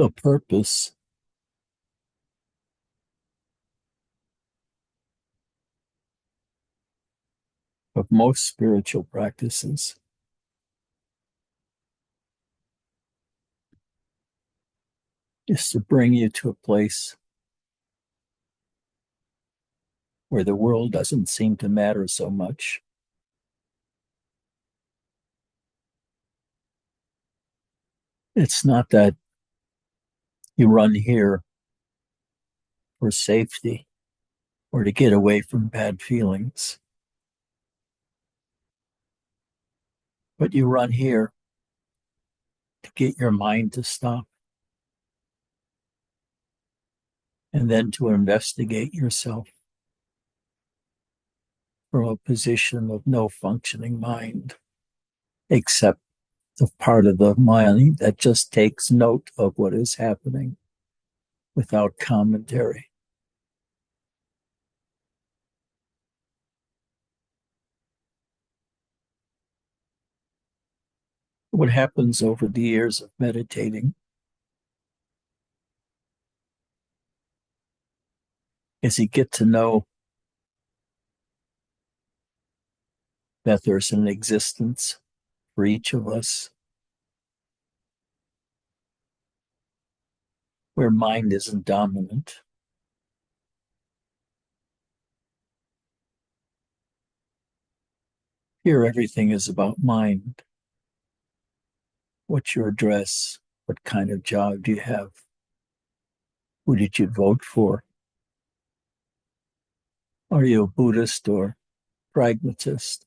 The purpose of most spiritual practices is to bring you to a place where the world doesn't seem to matter so much. It's not that you run here for safety or to get away from bad feelings, but you run here to get your mind to stop and then to investigate yourself from a position of no functioning mind, except the part of the mind that just takes note of what is happening without commentary. What happens over the years of meditating is you get to know that there's an existence for each of us where mind isn't dominant. Here, everything is about mind. What's your address? What kind of job do you have? Who did you vote for? Are you a Buddhist or pragmatist?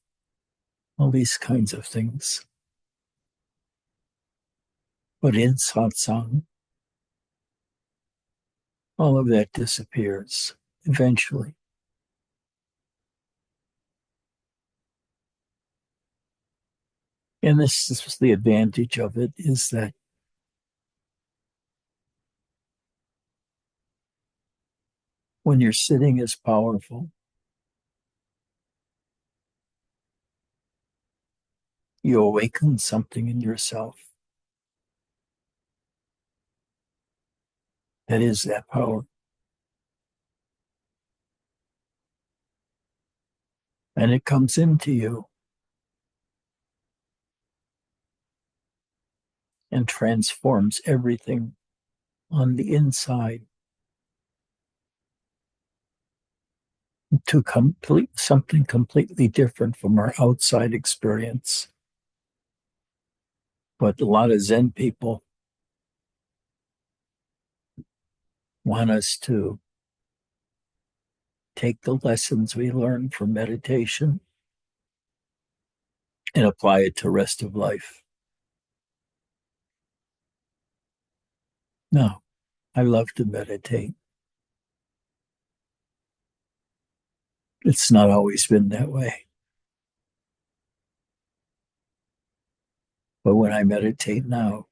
All these kinds of things. But in satsang, all of that disappears eventually. And this is the advantage of it, is that when you're sitting is powerful, you awaken something in yourself that is that power. And it comes into you and transforms everything on the inside to something completely different from our outside experience. But a lot of Zen people want us to take the lessons we learn from meditation and apply it to the rest of life. No, I love to meditate. It's not always been that way. But when I meditate now,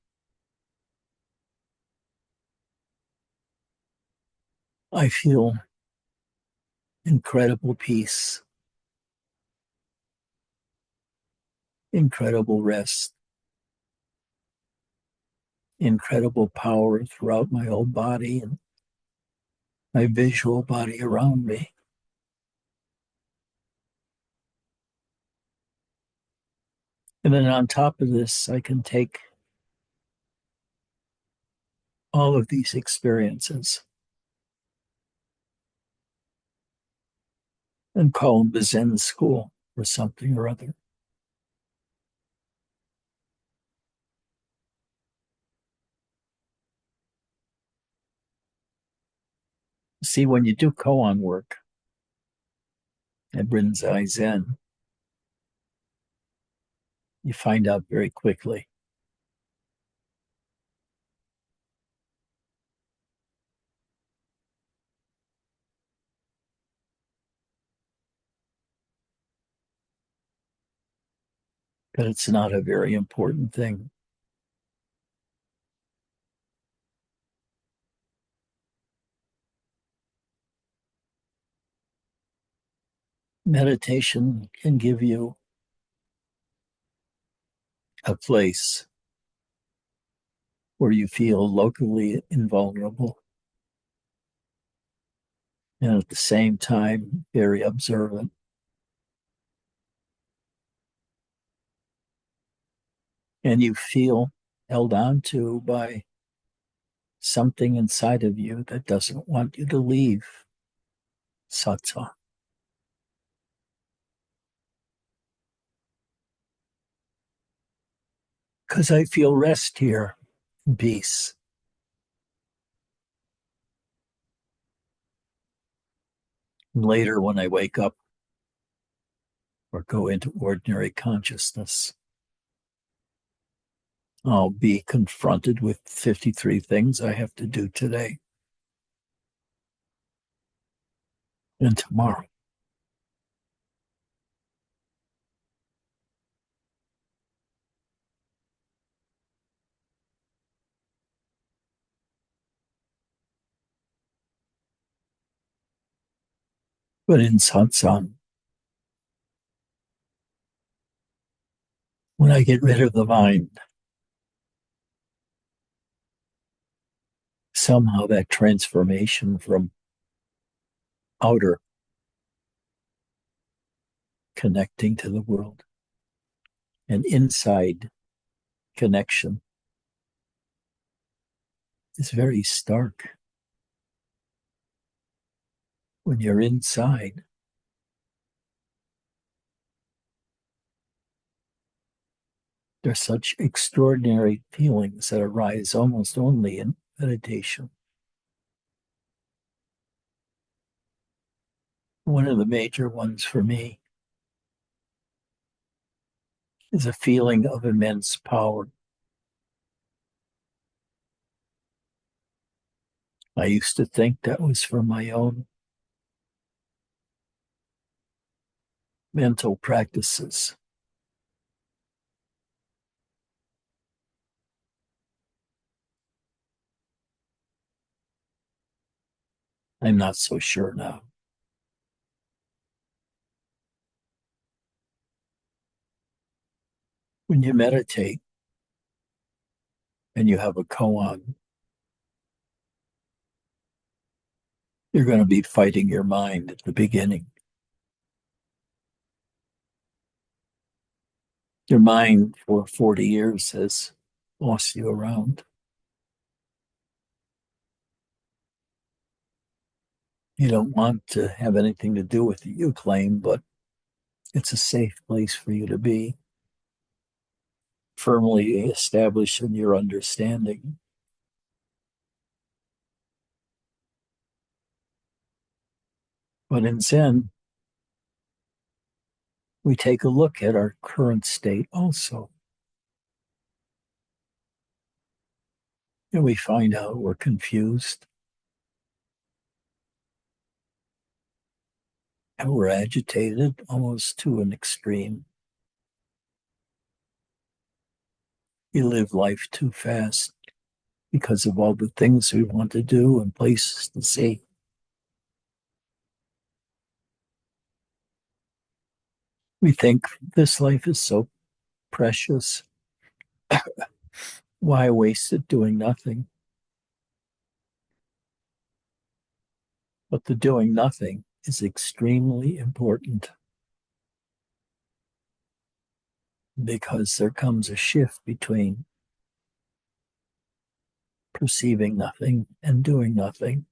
I feel incredible peace, incredible rest, incredible power throughout my whole body and my visual body around me. And then on top of this, I can take all of these experiences and call them the Zen school or something or other. See, when you do koan work at Rinzai Zen, you find out very quickly that it's not a very important thing. Meditation can give you a place where you feel locally invulnerable and at the same time very observant. And you feel held on to by something inside of you that doesn't want you to leave satsang. Because I feel rest here, peace. And later, when I wake up or go into ordinary consciousness, I'll be confronted with 53 things I have to do today and tomorrow. But in satsang, when I get rid of the mind, somehow that transformation from outer connecting to the world and inside connection is very stark. When you're inside, there's such extraordinary feelings that arise almost only in meditation. One of the major ones for me is a feeling of immense power. I used to think that was for my own mental practices. I'm not so sure now. When you meditate and you have a koan, you're going to be fighting your mind at the beginning. Your mind for 40 years has bossed you around. You don't want to have anything to do with it, you claim, but it's a safe place for you to be, firmly established in your understanding. But in Zen, we take a look at our current state also. And we find out we're confused and we're agitated almost to an extreme. We live life too fast because of all the things we want to do and places to see. We think this life is so precious. Why waste it doing nothing? But the doing nothing is extremely important because there comes a shift between perceiving nothing and doing nothing.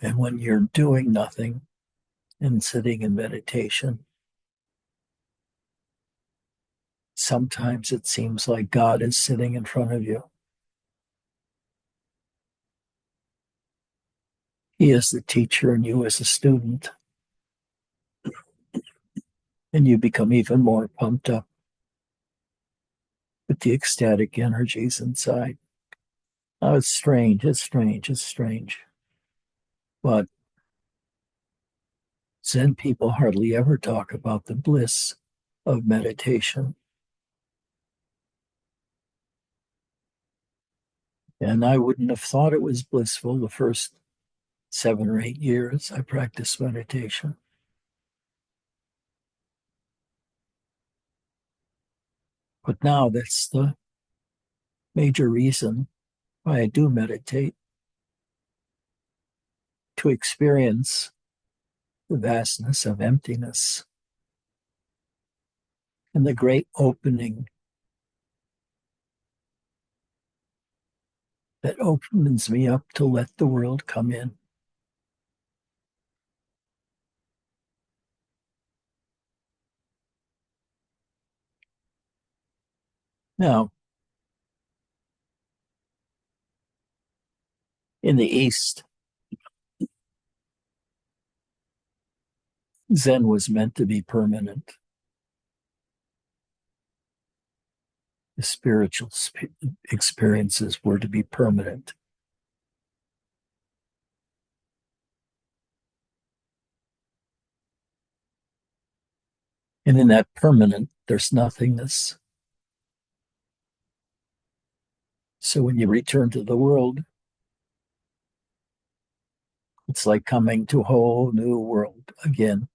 And when you're doing nothing and sitting in meditation, sometimes it seems like God is sitting in front of you. He is the teacher and you as a student. And you become even more pumped up with the ecstatic energies inside. Oh, it's strange, it's strange, it's strange. But Zen people hardly ever talk about the bliss of meditation. And I wouldn't have thought it was blissful the first 7 or 8 years I practiced meditation. But now that's the major reason why I do meditate, to experience the vastness of emptiness and the great opening that opens me up to let the world come in. Now, in the East, Zen was meant to be permanent. The spiritual experiences were to be permanent. And in that permanent, there's nothingness. So when you return to the world, it's like coming to a whole new world again.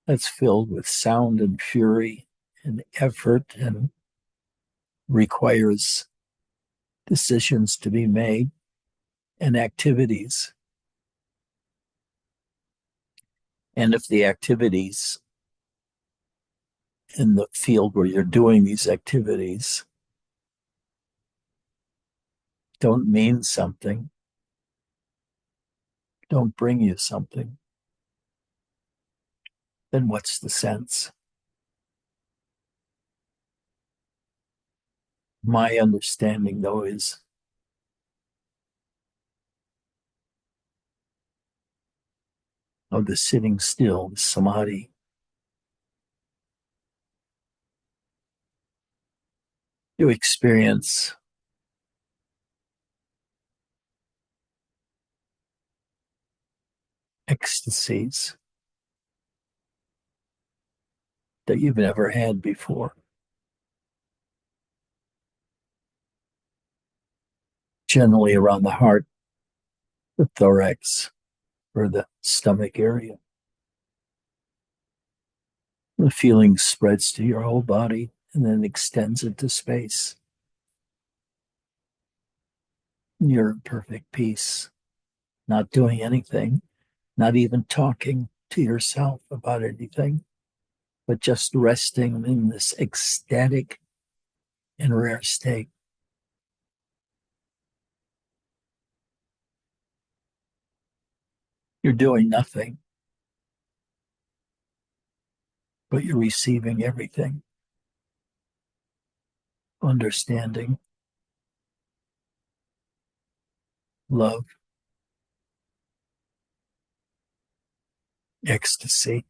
That's filled with sound and fury and effort and requires decisions to be made and activities. And if the activities in the field where you're doing these activities don't mean something, don't bring you something, then what's the sense? My understanding, though, is of the sitting still, the samadhi, you experience ecstasies that you've never had before. Generally around the heart, the thorax, or the stomach area. The feeling spreads to your whole body and then extends into space. You're in perfect peace, not doing anything, not even talking to yourself about anything, but just resting in this ecstatic and rare state. You're doing nothing, but you're receiving everything, understanding, love, ecstasy.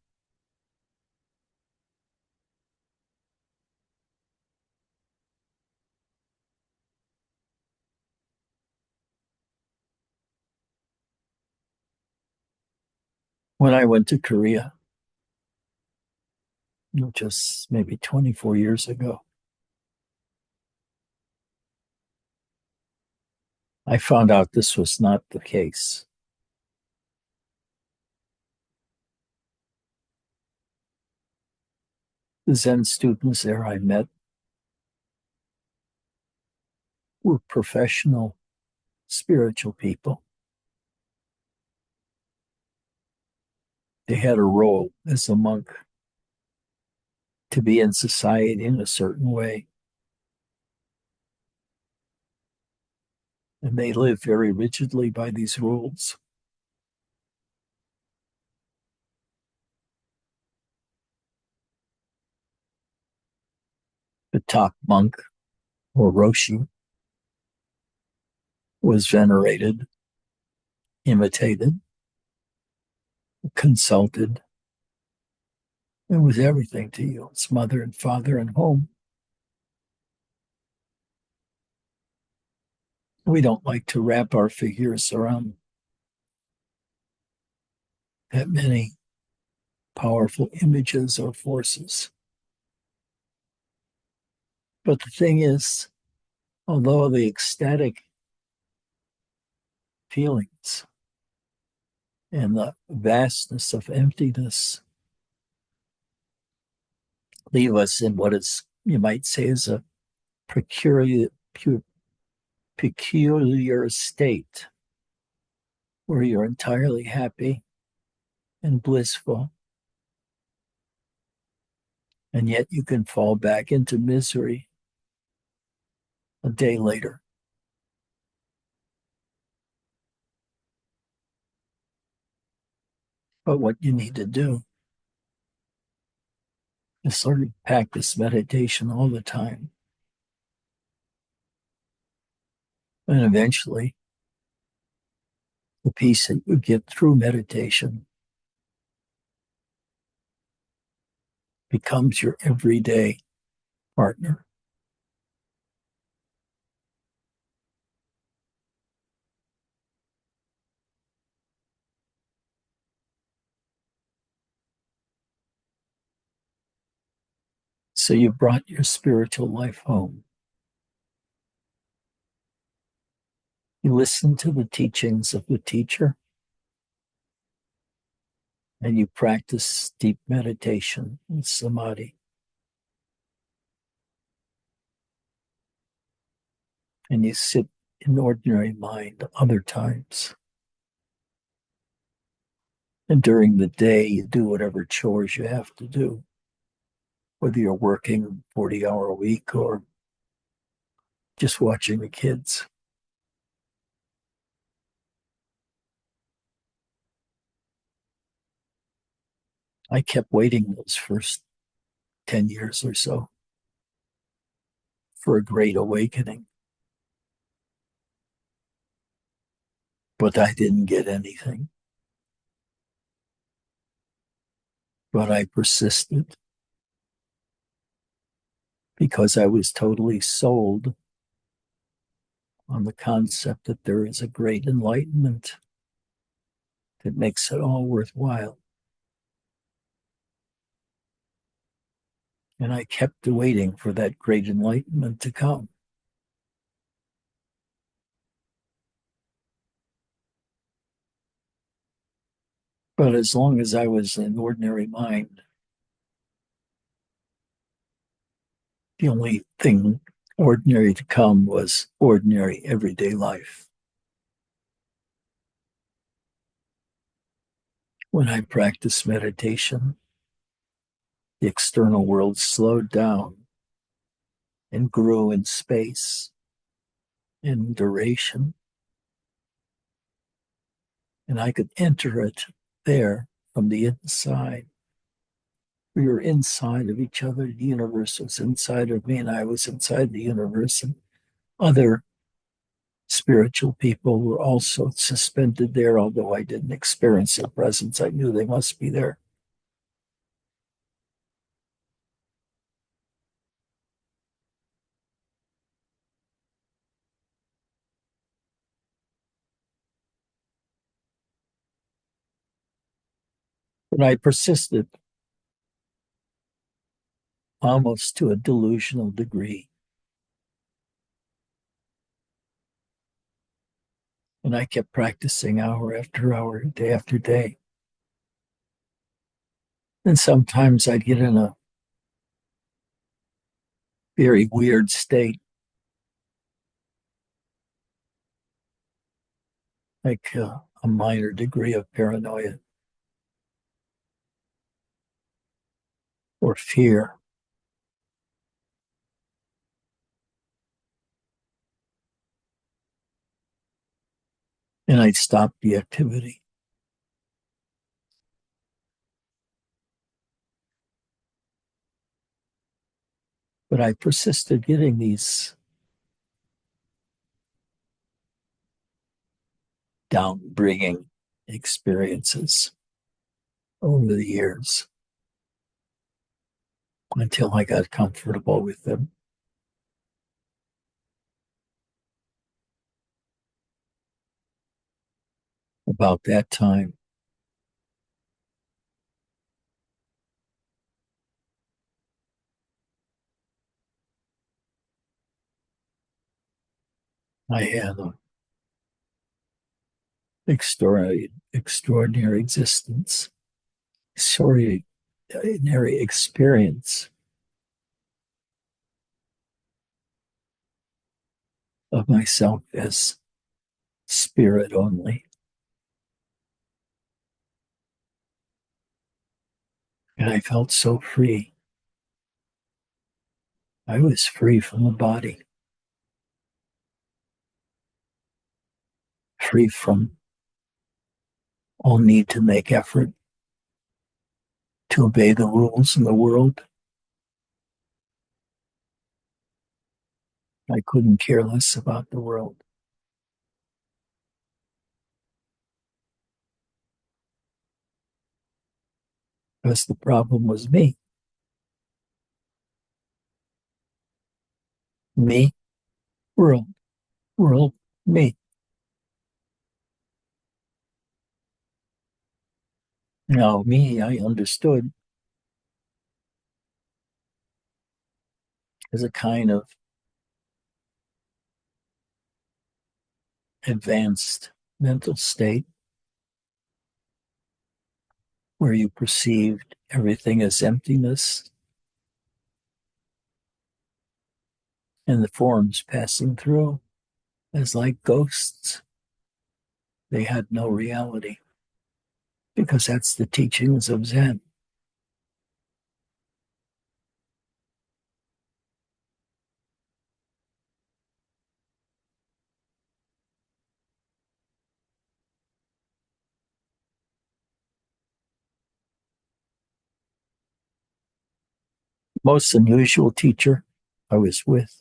When I went to Korea, just maybe 24 years ago, I found out this was not the case. The Zen students there I met were professional spiritual people. They had a role as a monk to be in society in a certain way. And they live very rigidly by these rules. The top monk, or Roshi, was venerated, imitated, consulted, and was everything to you. It's mother and father and home. We don't like to wrap our figures around that many powerful images or forces. But the thing is, although the ecstatic feelings and the vastness of emptiness leave us in what is, you might say, is a peculiar, peculiar state where you're entirely happy and blissful, and yet you can fall back into misery a day later. But what you need to do is sort of practice meditation all the time. And eventually, the peace that you get through meditation becomes your everyday partner. So you brought your spiritual life home. You listen to the teachings of the teacher, and you practice deep meditation and samadhi. And you sit in ordinary mind other times. And during the day, you do whatever chores you have to do, whether you're working a 40-hour week or just watching the kids. I kept waiting those first 10 years or so for a great awakening, but I didn't get anything. But I persisted because I was totally sold on the concept that there is a great enlightenment that makes it all worthwhile. And I kept waiting for that great enlightenment to come. But as long as I was in ordinary mind, the only thing ordinary to come was ordinary everyday life. When I practiced meditation, the external world slowed down and grew in space, in duration, and I could enter it there from the inside. We were inside of each other. The universe was inside of me, and I was inside the universe. And other spiritual people were also suspended there, although I didn't experience their presence. I knew they must be there. But I persisted almost to a delusional degree. And I kept practicing hour after hour, day after day. And sometimes I'd get in a very weird state, like a minor degree of paranoia or fear. And I'd stop the activity. But I persisted getting these down-bringing experiences over the years until I got comfortable with them. About that time, I had an extraordinary existence, extraordinary experience. of myself as spirit only. And I felt so free. I was free from the body, free from all need to make effort to obey the rules in the world. I couldn't care less about the world. Because the problem was me. Me, world, world, me. Now, me, I understood as a kind of advanced mental state where you perceived everything as emptiness and the forms passing through as like ghosts. They had no reality because that's the teachings of Zen. Most unusual teacher I was with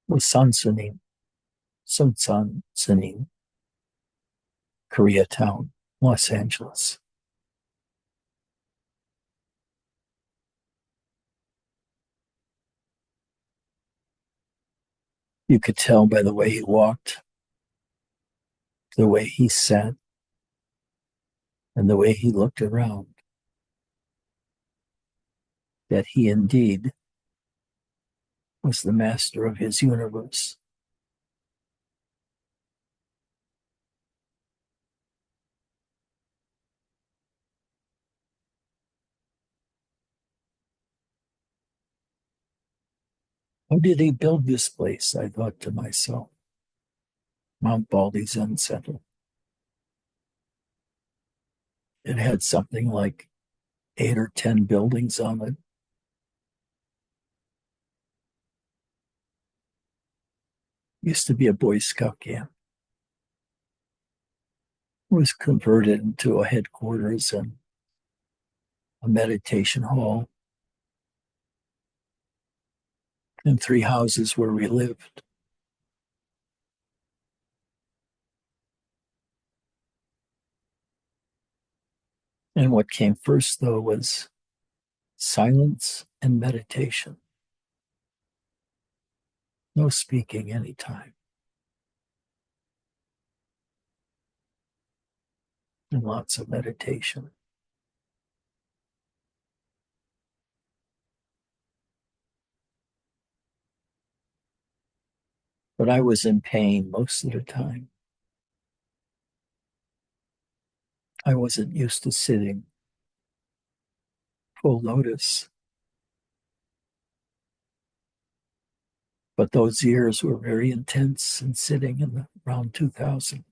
was Sun Sunim, Koreatown, Los Angeles. You could tell by the way he walked, the way he sat, and the way he looked around that he indeed was the master of his universe. How did he build this place? I thought to myself. Mount Baldy Zen Center. It had something like 8 or 10 buildings on it. Used to be a Boy Scout camp. It was converted into a headquarters and a meditation hall and 3 houses where we lived. And what came first, though, was silence and meditation. No speaking anytime. And lots of meditation. But I was in pain most of the time. I wasn't used to sitting full lotus. But those years were very intense and sitting in around 2000.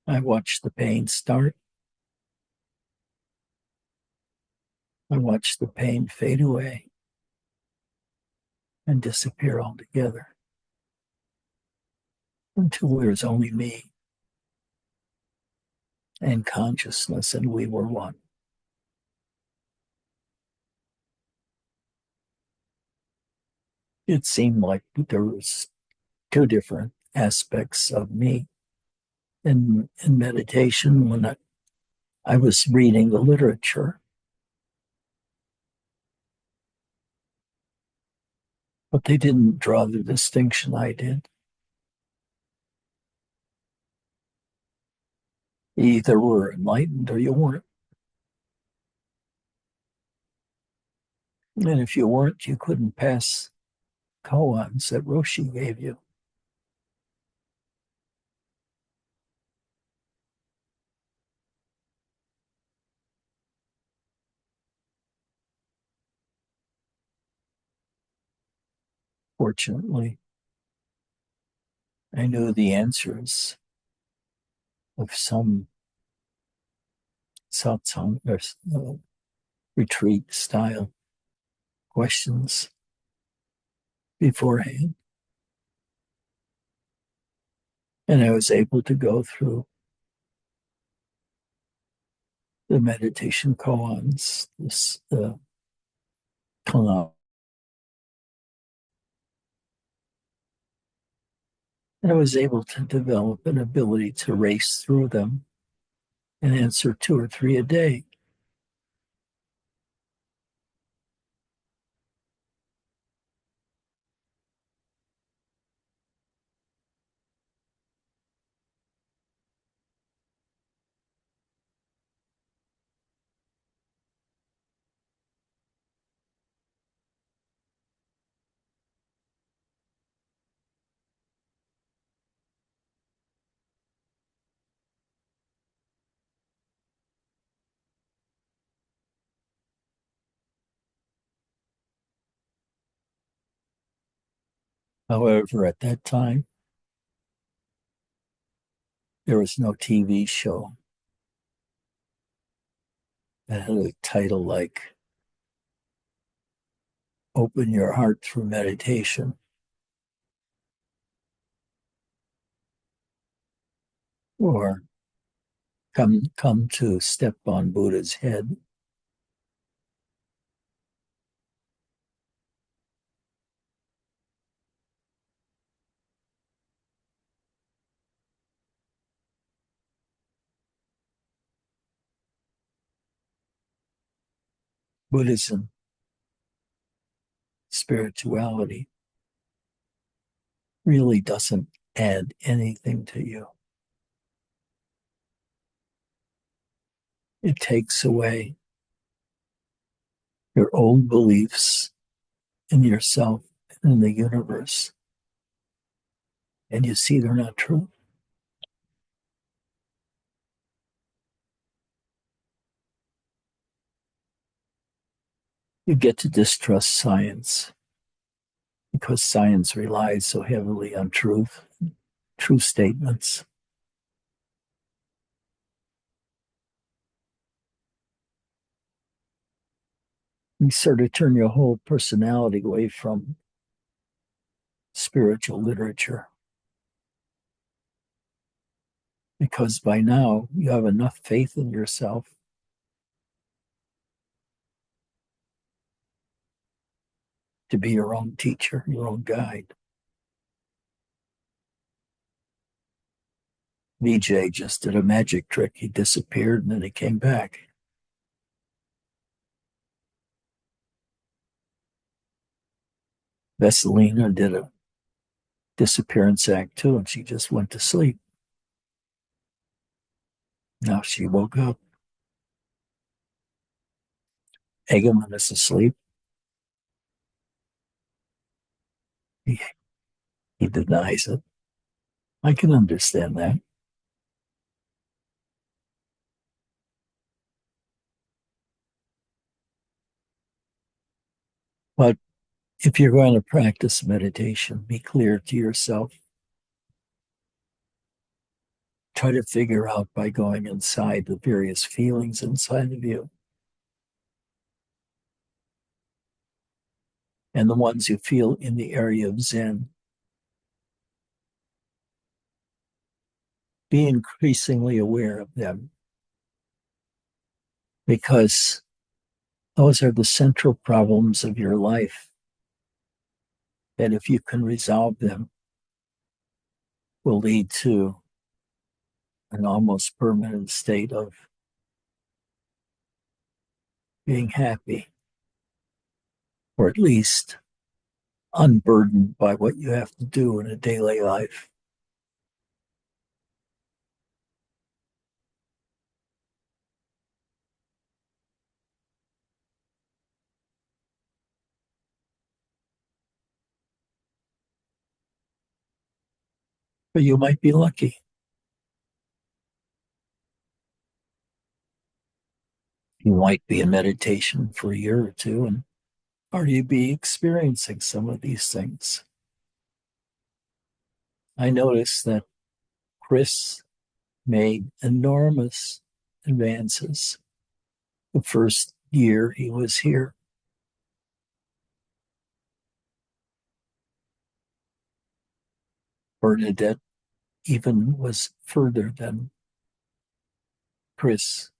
I watched the pain start. I watched the pain fade away and disappear altogether until there was only me and consciousness, and we were one. It seemed like there was 2 different aspects of me in meditation when I was reading the literature. But they didn't draw the distinction I did. You either were enlightened or you weren't. And if you weren't, you couldn't pass koans that Roshi gave you. fortunately, I knew the answers of some satsang or retreat style questions beforehand. And I was able to go through the meditation koans, the kalam. And I was able to develop an ability to race through them and answer 2 or 3 a day. However, at that time, there was no TV show that had a title like Open Your Heart Through Meditation or Come to Step on Buddha's Head. Buddhism, spirituality really doesn't add anything to you. It takes away your old beliefs in yourself and in the universe, and you see they're not true. You get to distrust science because science relies so heavily on truth, true statements. You sort of turn your whole personality away from spiritual literature because by now you have enough faith in yourself to be your own teacher, your own guide. VJ just did a magic trick. He disappeared and then he came back. Vesselina did a disappearance act too, and she just went to sleep. Now she woke up. Egamon is asleep. He, he denies it. I can understand that. But if you're going to practice meditation, be clear to yourself. Try to figure out by going inside the various feelings inside of you. And the ones you feel in the area of Zen. Be increasingly aware of them because those are the central problems of your life. And if you can resolve them, will lead to an almost permanent state of being happy, or at least unburdened by what you have to do in a daily life. But you might be lucky. You might be in meditation for a year or two and already be experiencing some of these things. I noticed that Chris made enormous advances the first year he was here. Bernadette even was further than Chris.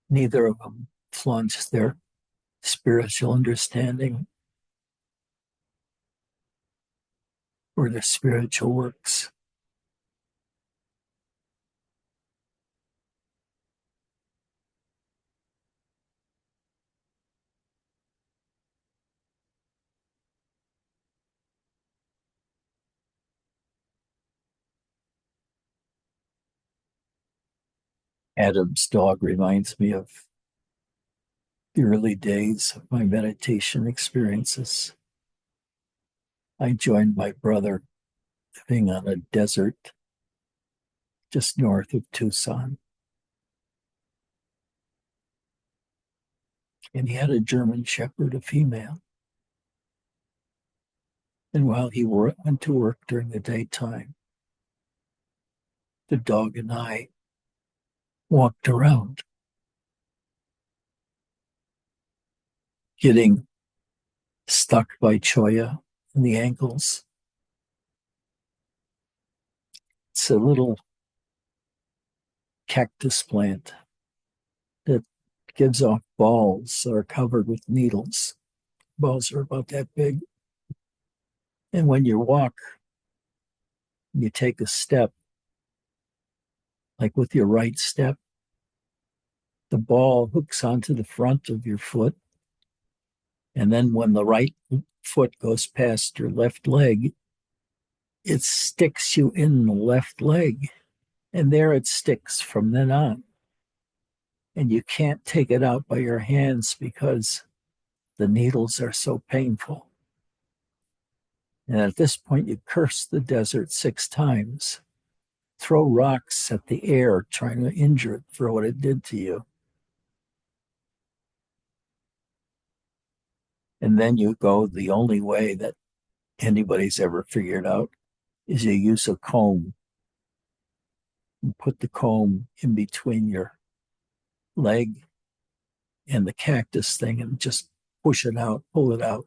Neither of them flaunts their spiritual understanding or their spiritual works. Adam's dog reminds me of the early days of my meditation experiences. I joined my brother living on a desert just north of Tucson. And he had a German Shepherd, a female. And while he went to work during the daytime, the dog and I walked around, getting stuck by cholla in the ankles. It's a little cactus plant that gives off balls that are covered with needles. Balls are about that big. And when you walk, you take a step, like with your right step, the ball hooks onto the front of your foot. And then when the right foot goes past your left leg, it sticks you in the left leg. And there it sticks from then on. And you can't take it out by your hands because the needles are so painful. And at this point, you curse the desert 6 times, throw rocks at the air, trying to injure it for what it did to you. And then you go the only way that anybody's ever figured out is you use a comb. You put the comb in between your leg and the cactus thing and just push it out, pull it out.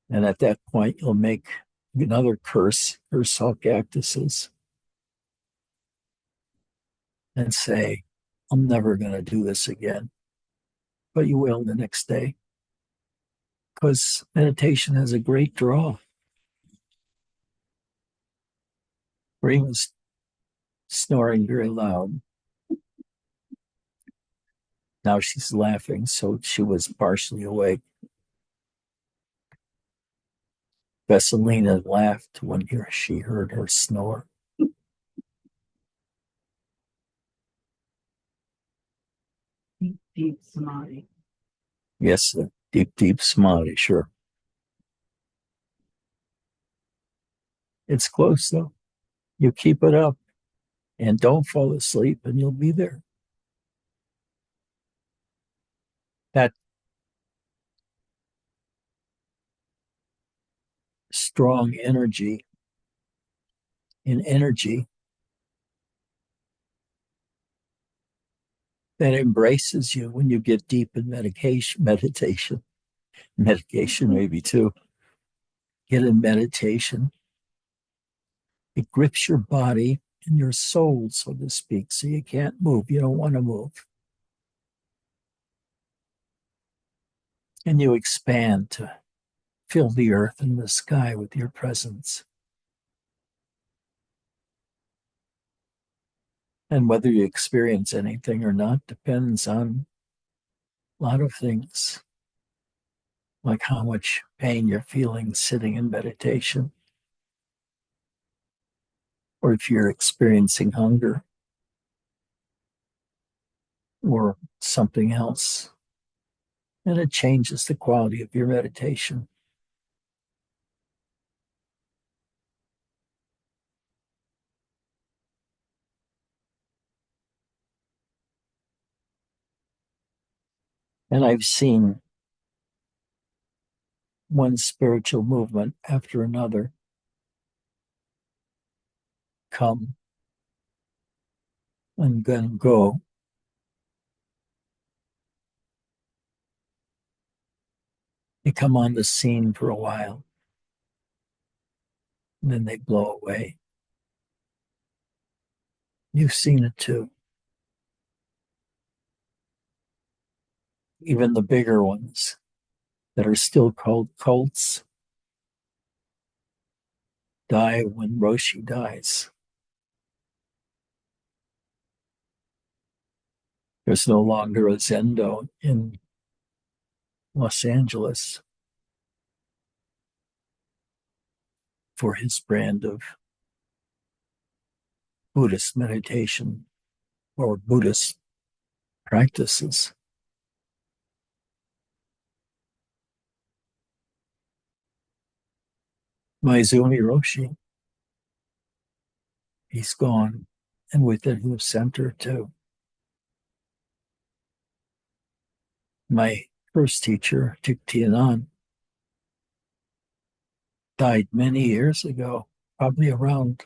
And at that point, you'll make another curse all cactuses and say, I'm never going to do this again. But you will the next day because meditation has a great draw. Ray was snoring very loud. Now she's laughing, so she was partially awake. Vesselina laughed when she heard her snore. Deep, deep samadhi. Yes, deep, deep samadhi, sure. It's close, though. You keep it up and don't fall asleep, and you'll be there. That strong energy in energy that embraces you when you get deep in meditation maybe too. Get in meditation. It grips your body and your soul, so to speak, so you can't move. You don't want to move. And you expand to fill the earth and the sky with your presence. And whether you experience anything or not depends on a lot of things, like how much pain you're feeling sitting in meditation, or if you're experiencing hunger or something else. And it changes the quality of your meditation. And I've seen one spiritual movement after another come and then go. They come on the scene for a while, and then they blow away. You've seen it too. Even the bigger ones that are still called cults die when Roshi dies. There's no longer a Zendo in Los Angeles for his brand of Buddhist meditation or Buddhist practices. Maizumi Roshi, he's gone, and with it his center too. My first teacher, Thich Thich Nhat, died many years ago, probably around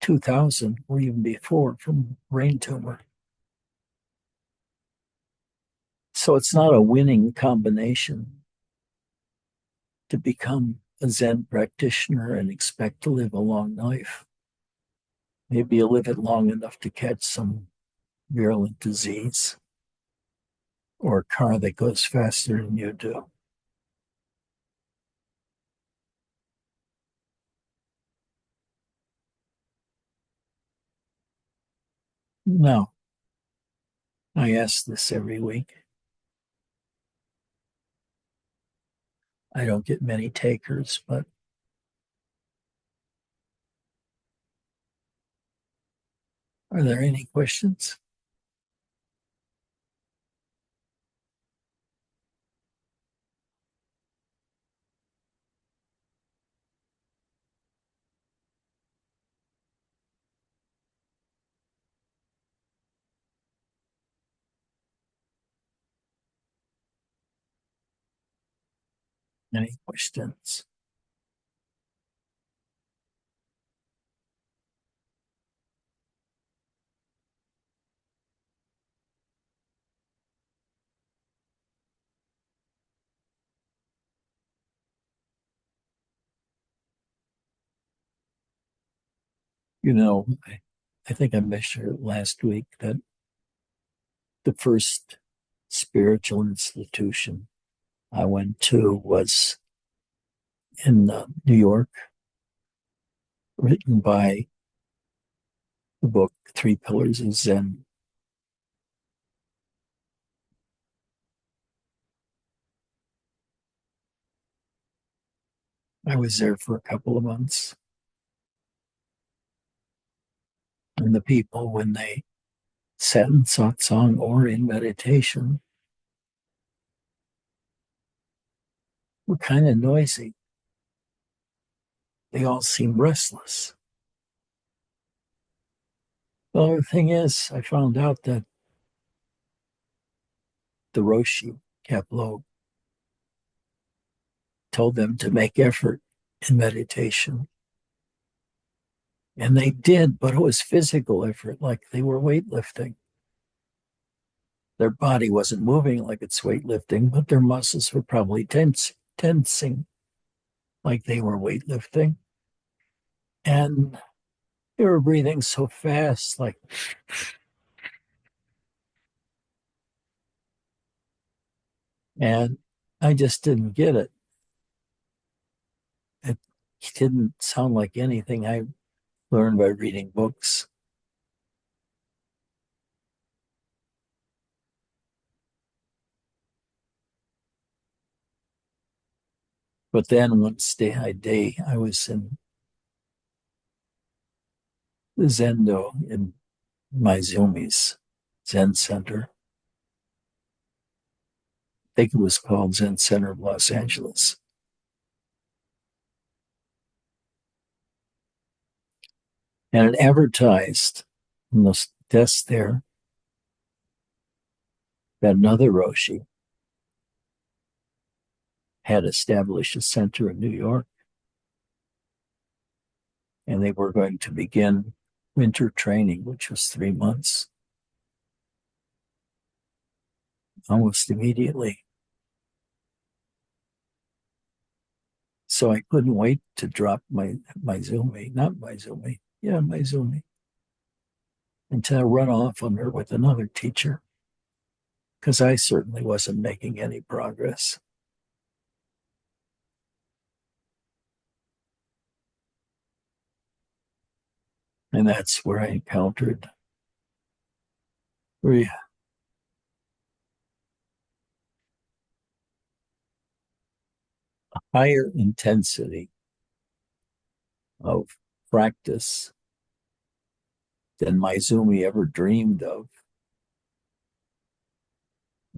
2000 or even before, from brain tumor. So it's not a winning combination to become a Zen practitioner and expect to live a long life. Maybe you live it long enough to catch some virulent disease or a car that goes faster than you do. No, I ask this every week. I don't get many takers, but are there any questions? Any questions? You know, I think I mentioned last week that the first spiritual institution I went to was in New York, written by the book Three Pillars of Zen. I was there for a couple of months. And the people, when they sat in satsang or in meditation, were kind of noisy. They all seemed restless. Well, the thing is, I found out that the Roshi Kaplo told them to make effort in meditation. And they did, but it was physical effort, like they were weightlifting. Their body wasn't moving like it's weightlifting, but their muscles were probably tensing like they were weightlifting. And they were breathing so fast, like, and I just didn't get it. It didn't sound like anything I learned by reading books. But then one day I was in the Zendo in Maizumi's Zen Center. I think it was called Zen Center of Los Angeles. And it advertised on the desk there that another Roshi had established a center in New York, and they were going to begin winter training, which was 3 months, almost immediately. So I couldn't wait to drop my Zumi, not my Zumi, yeah, my Zumi, and to run off on her with another teacher, because I certainly wasn't making any progress. And that's where I encountered very higher intensity of practice than my Zumi ever dreamed of,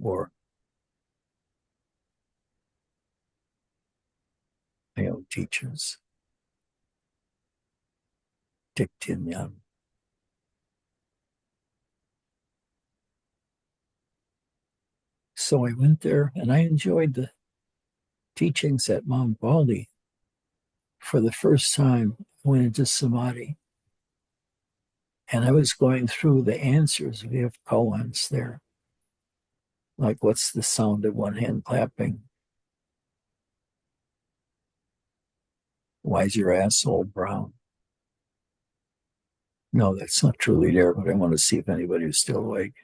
or my own teachers, Thich Tin Yan. So I went there and I enjoyed the teachings at Mount Baldy. For the first time, I went into samadhi, and I was going through the answers. We have koans there, like what's the sound of one hand clapping? Why is your asshole brown? No, that's not truly there, but I want to see if anybody is still awake.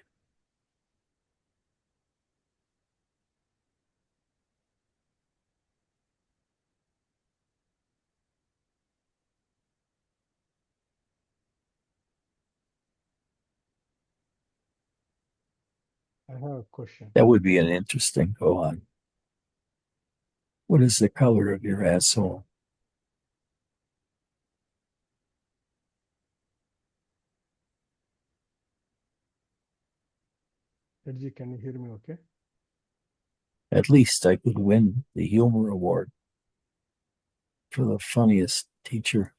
I have a question. That would be an interesting koan. What is the color of your asshole? Edgy, can you hear me okay? At least I could win the humor award for the funniest teacher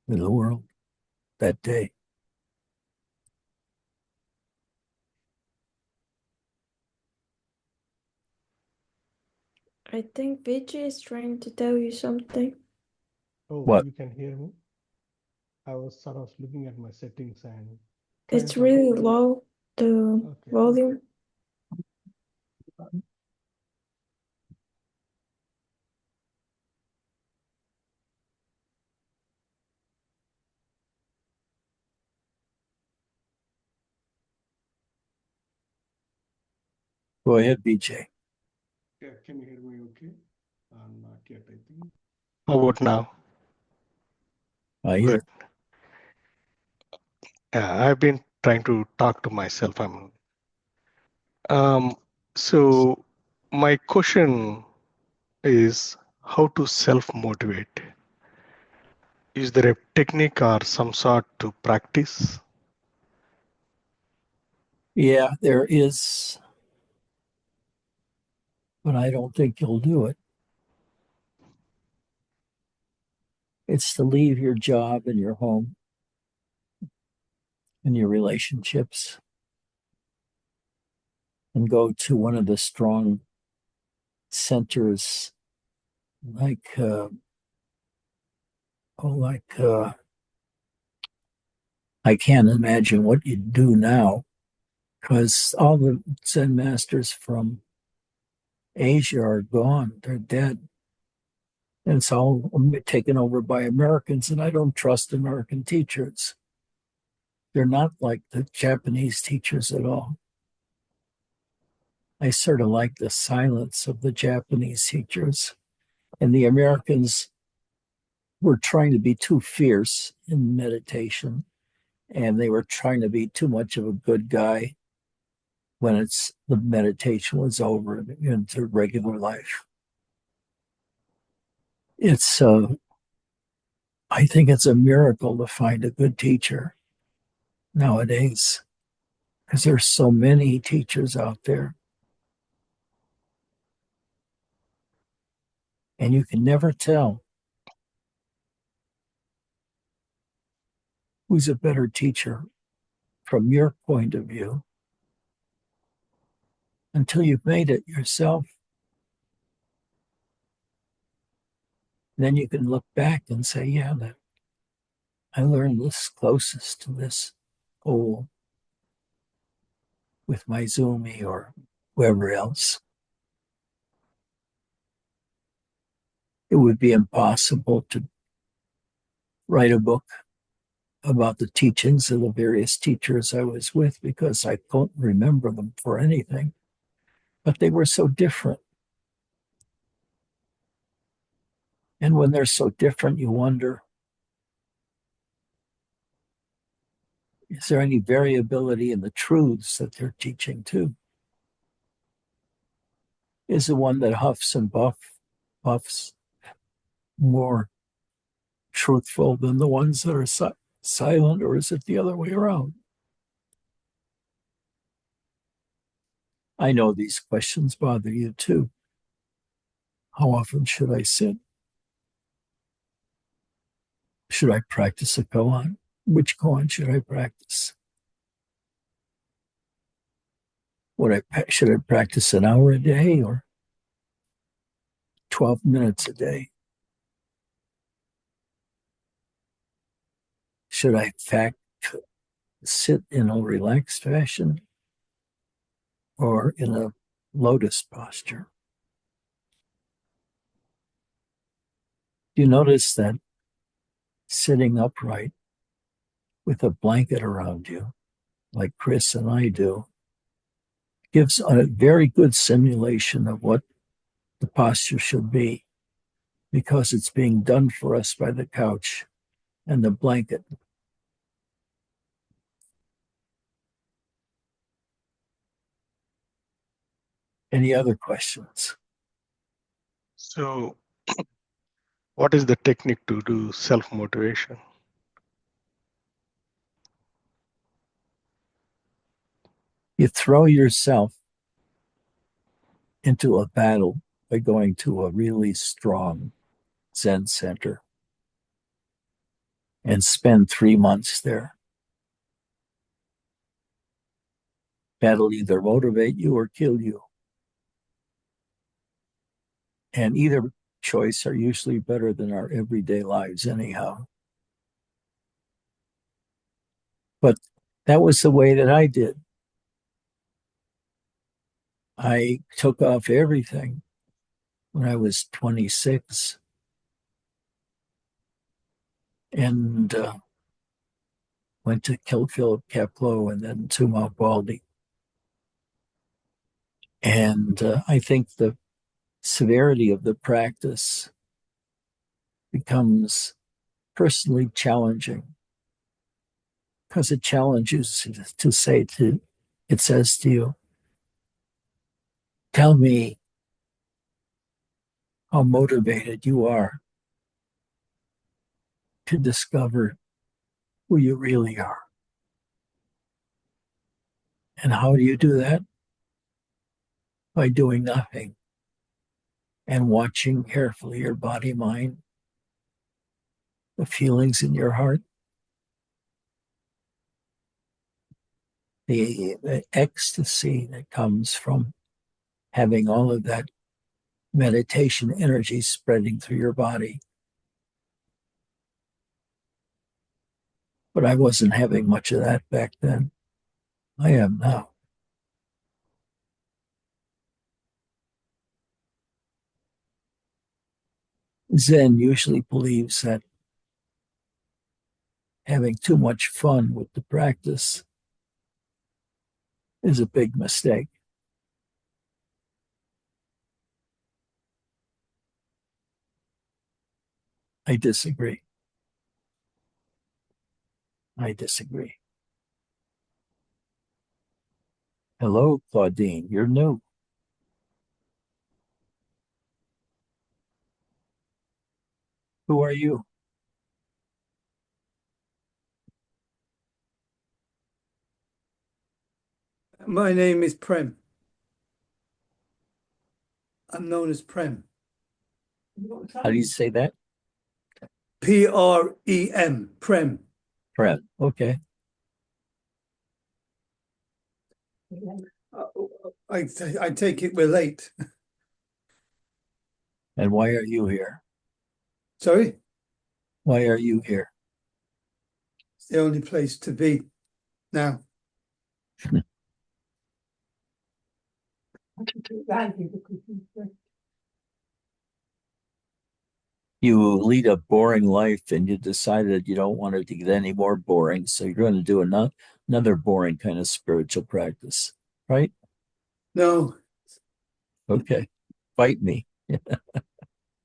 in the world that day. I think Vijay is trying to tell you something. Oh, What? you can hear me? I was looking at my settings and It's really low, the Okay. volume. Go ahead, BJ. Yeah, can you hear me okay? Not yet, I think. How about now? I hear. Good. Yeah, I've been trying to talk to myself. So my question is how to self-motivate. Is there a technique or some sort to practice? Yeah, there is, but I don't think you'll do it. It's to leave your job and your home and your relationships and go to one of the strong centers like I can't imagine what you'd do now because all the Zen masters from Asia are gone. They're dead. And it's all taken over by Americans, and I don't trust American teachers. They're not like the Japanese teachers at all. I sort of like the silence of the Japanese teachers. And the Americans were trying to be too fierce in meditation, and they were trying to be too much of a good guy when it's the meditation was over and into regular life. It's I think it's a miracle to find a good teacher nowadays because there's so many teachers out there, and you can never tell who's a better teacher from your point of view until you've made it yourself. then you can look back and say, yeah, that I learned this closest to this goal with my Zoomy or whoever else. It would be impossible to write a book about the teachings of the various teachers I was with because I don't remember them for anything. But they were so different. And when they're so different, you wonder, is there any variability in the truths that they're teaching too? Is the one that huffs and puffs more truthful than the ones that are silent, or is it the other way around? I know these questions bother you too. How often should I sit? Should I practice a koan? Which koan should I practice? Should I practice an hour a day or 12 minutes a day? Should I sit in a relaxed fashion or in a lotus posture? You notice that sitting upright with a blanket around you, like Chris and I do, gives a very good simulation of what the posture should be, because it's being done for us by the couch and the blanket. Any other questions? So, what is the technique to do self-motivation? You throw yourself into a battle by going to a really strong Zen center and spend 3 months there. That'll either motivate you or kill you. And either choice are usually better than our everyday lives anyhow. But that was the way that I did. I took off everything when I was 26 and went to kill Philip Keplo and then to Mount Baldy. And I think the severity of the practice becomes personally challenging because it challenges to say to, it says to you, tell me how motivated you are to discover who you really are. And how do you do that? By doing nothing and watching carefully your body, mind, the feelings in your heart, the ecstasy that comes from having all of that meditation energy spreading through your body. But I wasn't having much of that back then. I am now. Zen usually believes that having too much fun with the practice is a big mistake. I disagree. I disagree. Hello, Claudine. You're new. Who are you? My name is Prem. I'm known as Prem. How do you say that? Prem, Prem. Prem. Okay. I take it we're late. And why are you here? Sorry? Why are you here? It's the only place to be now. You lead a boring life and you decided you don't want it to get any more boring, so you're going to do another boring kind of spiritual practice, right? No. Okay. Fight me.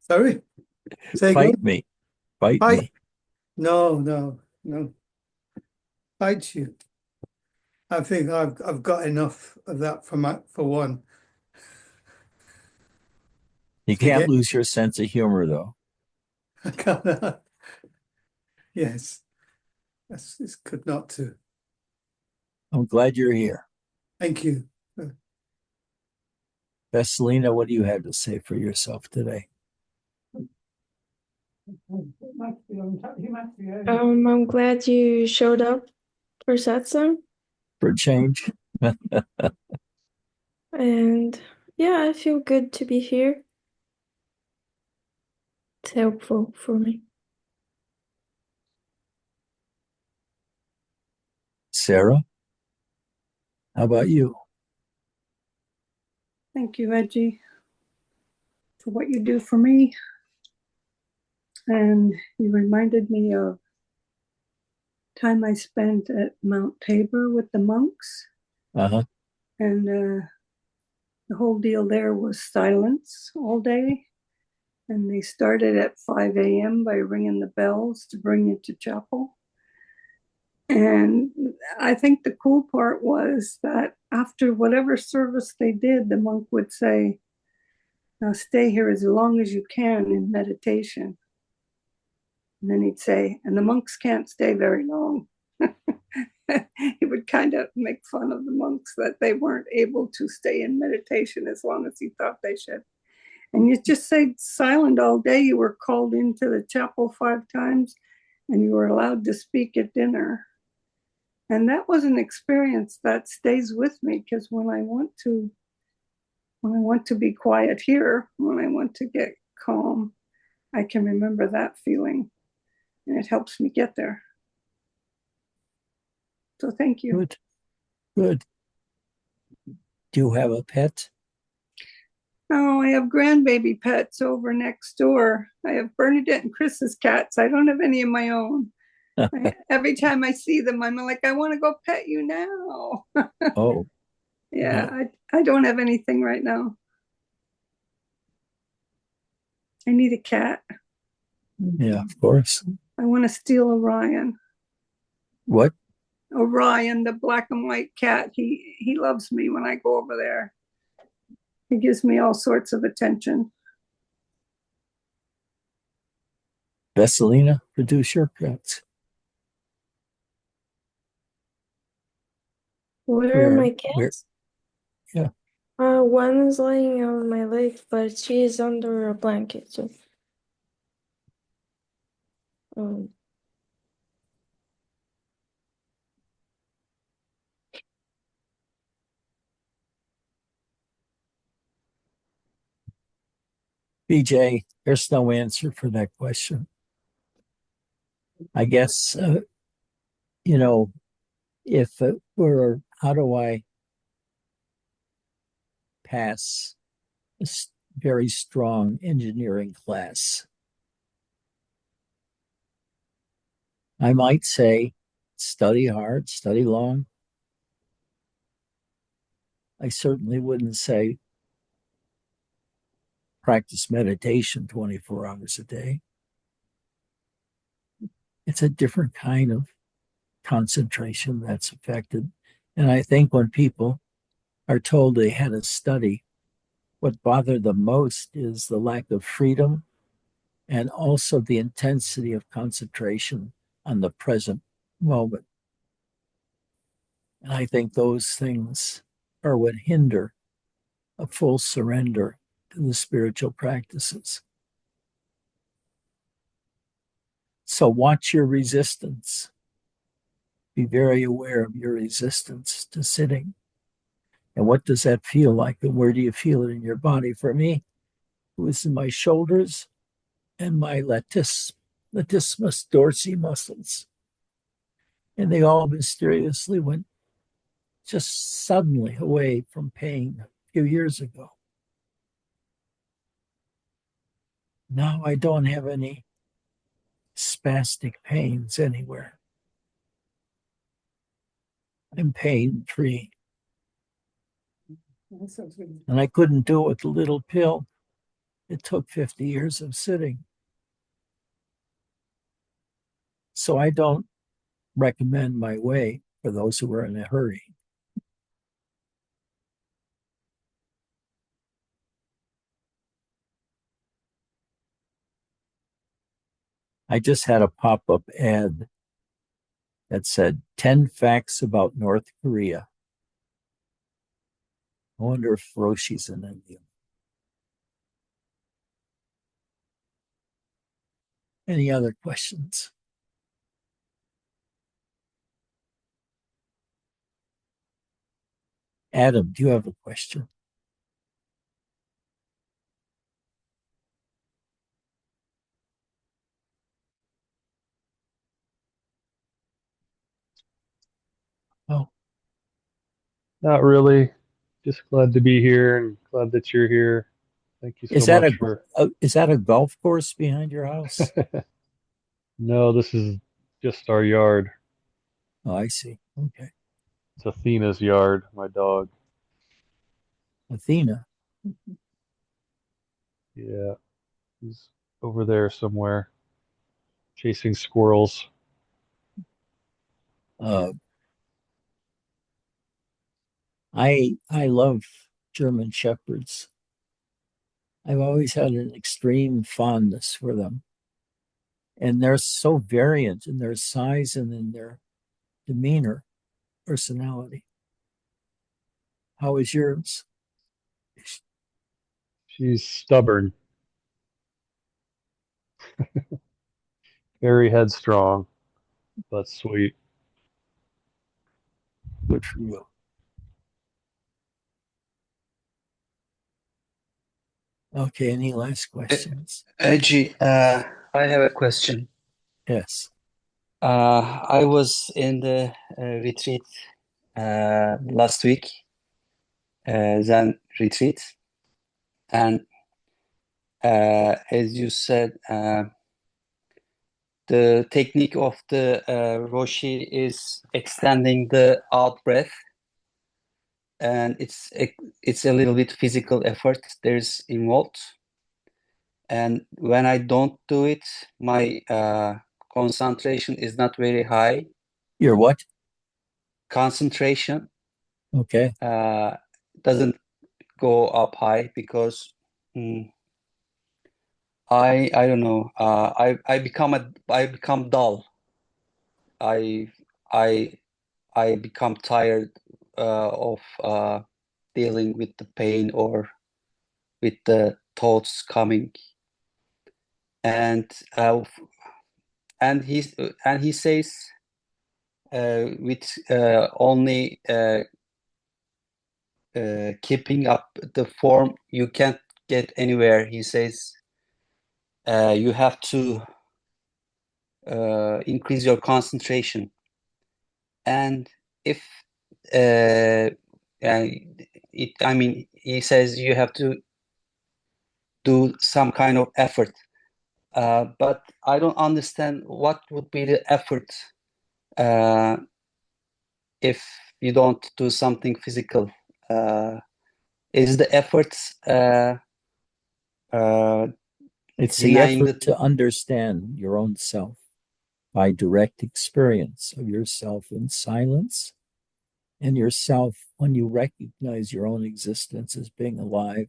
Sorry? Say again? Fight me. Fight Fight? me. No. Fight you. I think I've got enough of that for one. You To can't get lose your sense of humor, though. I can't. Yes. It's good not to. I'm glad you're here. Thank you. Vesselina, what do you have to say for yourself today? I'm glad you showed up for satsang, For change? and yeah, I feel good to be here. It's helpful for me. Sarah, how about you? Thank you, Reggie, for what you do for me. And you reminded me of time I spent at Mount Tabor with the monks. Uh-huh. And the whole deal there was silence all day. And they started at 5 a.m. by ringing the bells to bring you to chapel. And I think the cool part was that after whatever service they did, the monk would say, now stay here as long as you can in meditation. And then he'd say, and the monks can't stay very long. He would kind of make fun of the monks that they weren't able to stay in meditation as long as he thought they should. And you just stayed silent all day. You were called into the chapel 5 times and you were allowed to speak at dinner. And that was an experience that stays with me, because when I want to be quiet here, when I want to get calm, I can remember that feeling and it helps me get there. So thank you. Good. Do you have a pet? Oh, I have grandbaby pets over next door. I have Bernadette and Chris's cats. I don't have any of my own. Every time I see them, I'm like, I want to go pet you now. Oh. Yeah, I don't have anything right now. I need a cat. Yeah, of course. I want to steal Orion. What? Orion, the black and white cat. He loves me when I go over there. He gives me all sorts of attention. Vesselina, produce your pets. Where are my cats? Yeah. One is laying on my leg, but she is under a blanket. So, BJ, there's no answer for that question. I guess, if it were, how do I pass a very strong engineering class? I might say, study hard, study long. I certainly wouldn't say practice meditation 24 hours a day. It's a different kind of concentration that's affected. And I think when people are told they had to study, what bothered them most is the lack of freedom and also the intensity of concentration on the present moment. And I think those things are what hinder a full surrender to the spiritual practices. So watch your resistance. Be very aware of your resistance to sitting. And what does that feel like? And where do you feel it in your body? For me, it was in my shoulders and my latissimus dorsi muscles. And they all mysteriously went just suddenly away from pain a few years ago. Now I don't have any spastic pains anywhere. I'm pain free. And I couldn't do it with a little pill. It took 50 years of sitting. So I don't recommend my way for those who are in a hurry. I just had a pop-up ad that said 10 facts about North Korea. I wonder if Roshi's in India. Any other questions? Adam, do you have a question? Oh, Not really. Just glad to be here and glad that you're here. Thank you so is that much for. is that a golf course behind your house? No, this is just our yard. Oh, I see. Okay. It's Athena's yard, my dog. Athena. Yeah, he's over there somewhere chasing squirrels. Uh, I love German Shepherds. I've always had an extreme fondness for them. And they're so variant in their size and in their demeanor, personality. How is yours? She's stubborn, very headstrong, but sweet. Good for you. Okay, any last questions? Edgy, I have a question. Yes. I was in the retreat last week, Zen retreat, and as you said, the technique of the Roshi is extending the out breath, and it's a little bit physical effort there's involved. And when I don't do it, my concentration is not very high. Your what? Concentration Okay. doesn't go up high because I don't know. I become dull. I become tired of dealing with the pain or with the thoughts coming. And he says with only keeping up the form, you can't get anywhere. He says you have to increase your concentration. And if he says you have to do some kind of effort. But I don't understand what would be the effort if you don't do something physical. Is the effort It's the denying effort to understand your own self by direct experience of yourself in silence and yourself when you recognize your own existence as being alive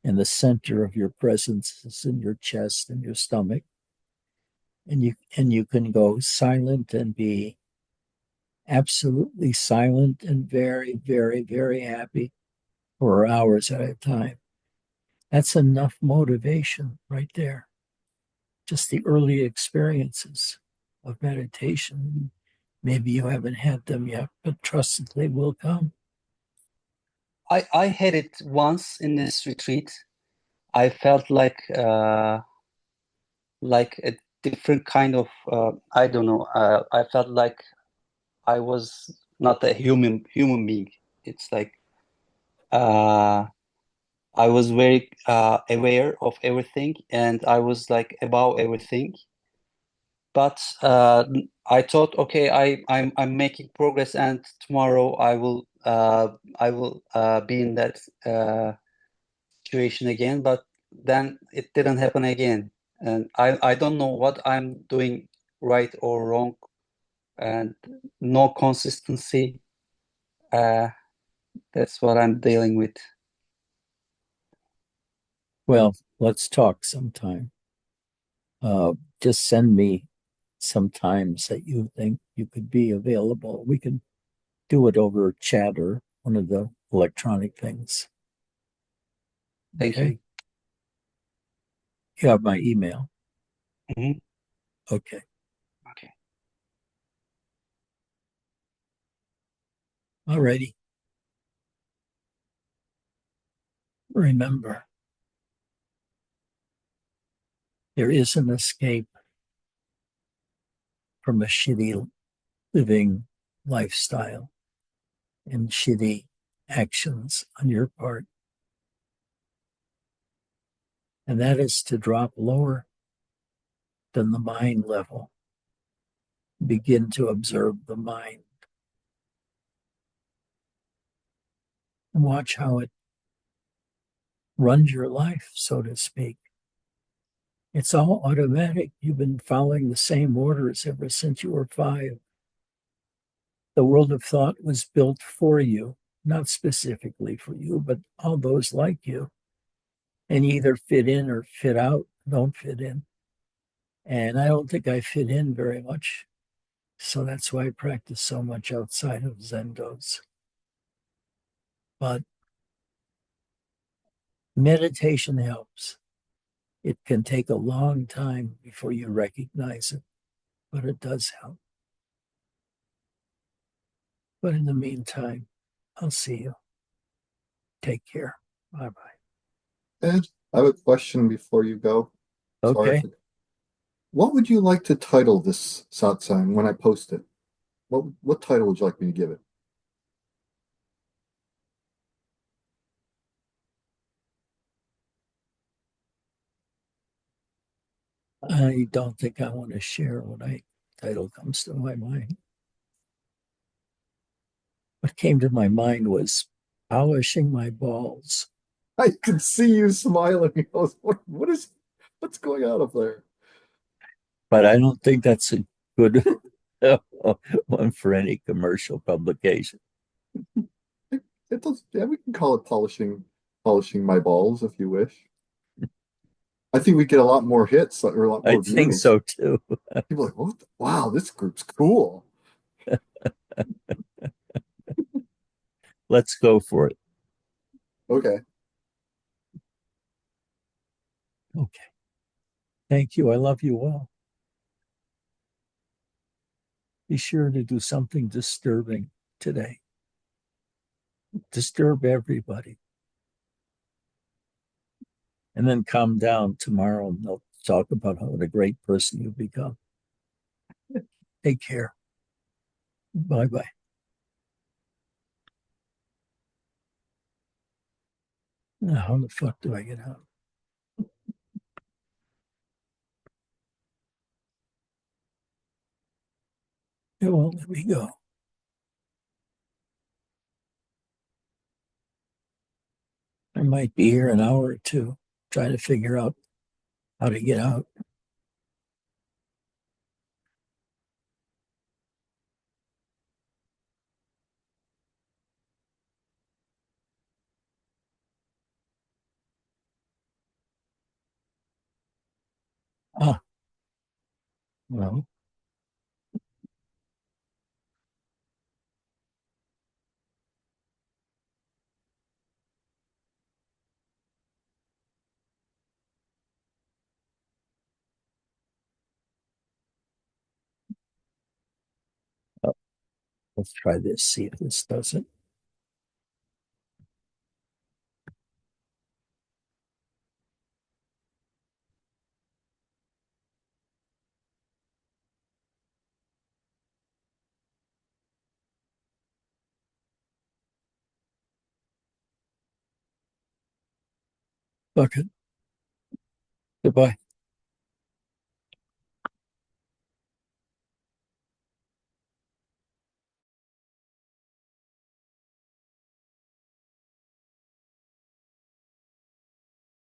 and the center of your presence is in your chest and your stomach. And you can go silent and be absolutely silent and very, very, very happy for hours at a time. That's enough motivation right there. Just the early experiences of meditation. Maybe you haven't had them yet, but trust that they will come. I had it once in this retreat. I felt like like a different kind of I don't know. I felt like I was not a human being. It's like I was very aware of everything, and I was like above everything. But I thought, okay, I'm making progress, and tomorrow I will be in that situation again. But then it didn't happen again, and I don't know what I'm doing right or wrong, and no consistency. That's what I'm dealing with. Well, let's talk sometime. Just send me some times that you think you could be available. We can do it over chat or one of the electronic things. Thank you. You have my email. Mhm. Okay. Okay. Alrighty. Remember, there is an escape from a shitty living lifestyle and shitty actions on your part. And that is to drop lower than the mind level. Begin to observe the mind and watch how it runs your life, so to speak. It's all automatic. You've been following the same orders ever since you were 5. The world of thought was built for you, not specifically for you, but all those like you. And you either fit in or fit out, don't fit in. And I don't think I fit in very much. So that's why I practice so much outside of Zendos. But meditation helps. It can take a long time before you recognize it, but it does help. But in the meantime, I'll see you. Take care. Bye-bye. Ed, I have a question before you go. Sorry. Okay. What would you like to title this satsang when I post it? What title would you like me to give it? I don't think I want to share what title comes to my mind. What came to my mind was polishing my balls. I can see you smiling. I was, what's going on up there? But I don't think that's a good one for any commercial publication. It does, yeah, we can call it polishing my balls if you wish. I think we get a lot more hits or a lot more I views. think so too. People are like, what wow, this group's cool. Let's go for it. Okay. Okay. Thank you. I love you all. Be sure to do something disturbing today. Disturb everybody. And then calm down tomorrow and they'll talk about what a great person you've become. Take care. Bye-bye. Now, how the fuck do I get out? It won't let me go. I might be here an hour or two trying to figure out how to get out. Ah, well, let's try this, see if this does it. bucket. Goodbye.